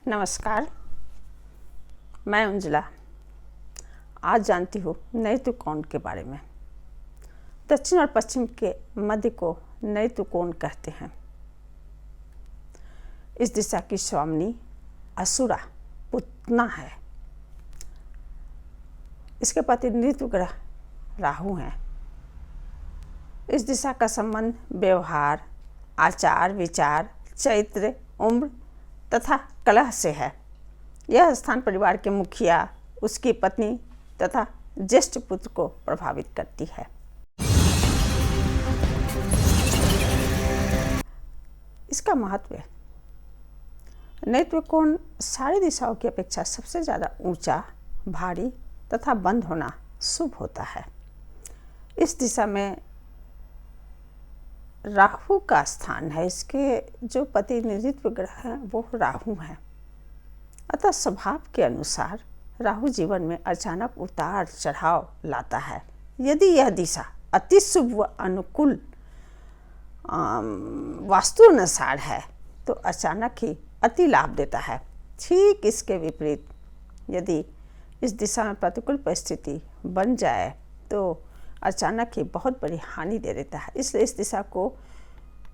नमस्कार, मैं उंजला। आज जानती हूँ नए त्रिकोण के बारे में। दक्षिण और पश्चिम के मध्य को नए त्रिकोण कहते हैं। इस दिशा की स्वामिनी असुरा पुतना है। इसके प्रतिनिधित्व ग्रह राहु हैं। इस दिशा का संबंध व्यवहार, आचार विचार, चरित्र, उम्र तथा कलह से है। यह स्थान परिवार के मुखिया, उसकी पत्नी तथा ज्येष्ठ पुत्र को प्रभावित करती है। इसका महत्व है, नए त्रिकोण सारी दिशाओं की अपेक्षा सबसे ज़्यादा ऊंचा, भारी तथा बंद होना शुभ होता है। इस दिशा में राहु का स्थान है। इसके जो प्रतिनिधित्व ग्रह हैं वो राहु हैं। अतः स्वभाव के अनुसार राहु जीवन में अचानक उतार चढ़ाव लाता है। यदि यह दिशा अति शुभ व अनुकूल वास्तु अनुसार है तो अचानक ही अति लाभ देता है। ठीक इसके विपरीत यदि इस दिशा में प्रतिकूल परिस्थिति बन जाए तो अचानक ही बहुत बड़ी हानि दे देता है। इसलिए इस दिशा को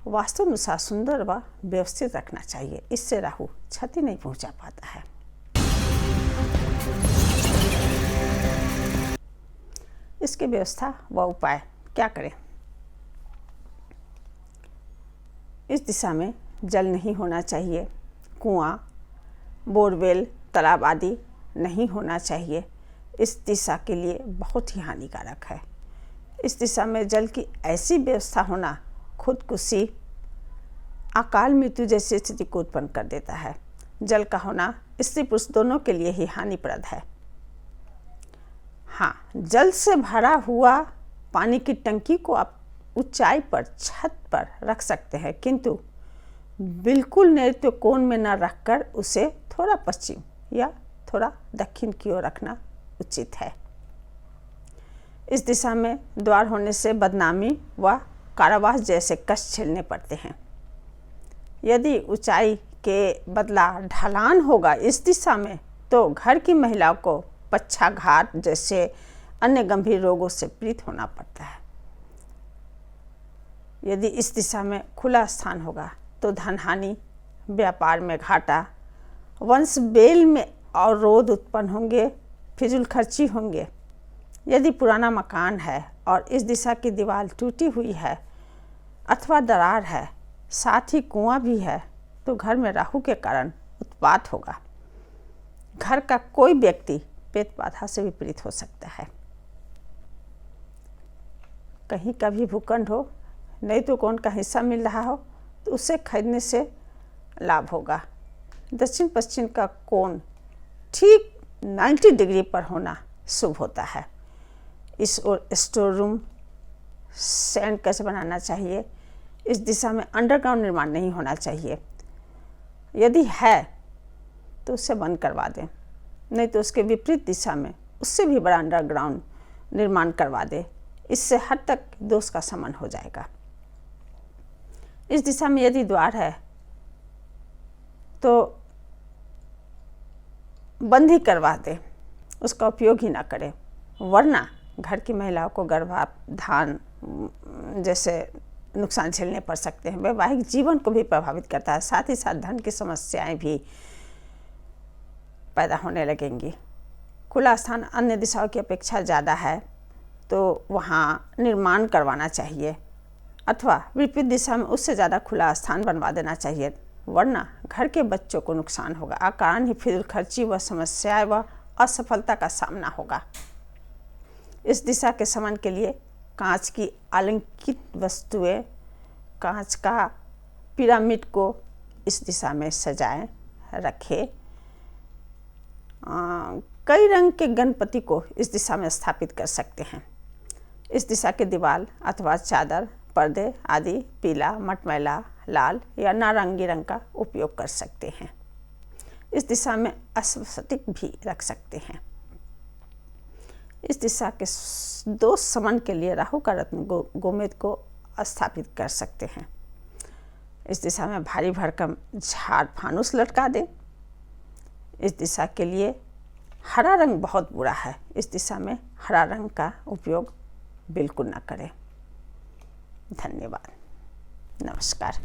वास्तु अनुसार सुंदर व व्यवस्थित रखना चाहिए। इससे राहु क्षति नहीं पहुंचा पाता है। इसकी व्यवस्था व उपाय क्या करें? इस दिशा में जल नहीं होना चाहिए। कुआं, बोरवेल, तालाब आदि नहीं होना चाहिए। इस दिशा के लिए बहुत ही हानिकारक है। इस दिशा में जल की ऐसी व्यवस्था होना खुदकुशी, अकाल मृत्यु जैसी स्थिति को उत्पन्न कर देता है। जल का होना स्त्री पुरुष दोनों के लिए ही हानिप्रद है। हाँ, जल से भरा हुआ पानी की टंकी को आप ऊंचाई पर छत पर रख सकते हैं, किंतु बिल्कुल नए त्रिकोण में न रखकर उसे थोड़ा पश्चिम या थोड़ा दक्षिण की ओर रखना उचित है। इस दिशा में द्वार होने से बदनामी व कारावास जैसे कष्ट झेलने पड़ते हैं। यदि ऊंचाई के बदला ढलान होगा इस दिशा में तो घर की महिलाओं को पक्षाघात जैसे अन्य गंभीर रोगों से पीड़ित होना पड़ता है। यदि इस दिशा में खुला स्थान होगा तो धन हानि, व्यापार में घाटा, वंश बेल में अवरोध उत्पन्न होंगे, फिजूल खर्ची होंगे। यदि पुराना मकान है और इस दिशा की दीवार टूटी हुई है अथवा दरार है, साथ ही कुआं भी है, तो घर में राहु के कारण उत्पात होगा। घर का कोई व्यक्ति पेट बाधा से विपरीत हो सकता है। कहीं का भी भूखंड हो, नए त्रिकोण का हिस्सा मिल रहा हो तो उसे खरीदने से लाभ होगा। दक्षिण पश्चिम का कोण ठीक 90 डिग्री पर होना शुभ होता है। इस ओर स्टोर रूम, सैंड कैसे बनाना चाहिए। इस दिशा में अंडरग्राउंड निर्माण नहीं होना चाहिए। यदि है तो उसे बंद करवा दें, नहीं तो उसके विपरीत दिशा में उससे भी बड़ा अंडरग्राउंड निर्माण करवा दें। इससे हद तक दोष का शमन हो जाएगा। इस दिशा में यदि द्वार है तो बंद ही करवा दें, उसका उपयोग ही ना करें, वरना घर की महिलाओं को गर्भाधान जैसे नुकसान झेलने पड़ सकते हैं। वैवाहिक जीवन को भी प्रभावित करता है। साथ ही साथ धन की समस्याएं भी पैदा होने लगेंगी। खुला स्थान अन्य दिशाओं की अपेक्षा ज़्यादा है तो वहाँ निर्माण करवाना चाहिए, अथवा विपरीत दिशा में उससे ज़्यादा खुला स्थान बनवा देना चाहिए, वरना घर के बच्चों को नुकसान होगा। अकारण ही फिजूल खर्ची व समस्याएं व असफलता का सामना होगा। इस दिशा के शमन के लिए कांच की अलंकृत वस्तुएं, कांच का पिरामिड को इस दिशा में सजाएं, रखें। कई रंग के गणपति को इस दिशा में स्थापित कर सकते हैं। इस दिशा की दीवार अथवा चादर, पर्दे आदि पीला, मटमैला, लाल या नारंगी रंग का उपयोग कर सकते हैं। इस दिशा में अस्फटिक भी रख सकते हैं। इस दिशा के दोष शमन के लिए राहु का रत्न गोमेद को स्थापित कर सकते हैं। इस दिशा में भारी भरकम झाड़ फानुस लटका दें। इस दिशा के लिए हरा रंग बहुत बुरा है, इस दिशा में हरा रंग का उपयोग बिल्कुल ना करें। धन्यवाद, नमस्कार।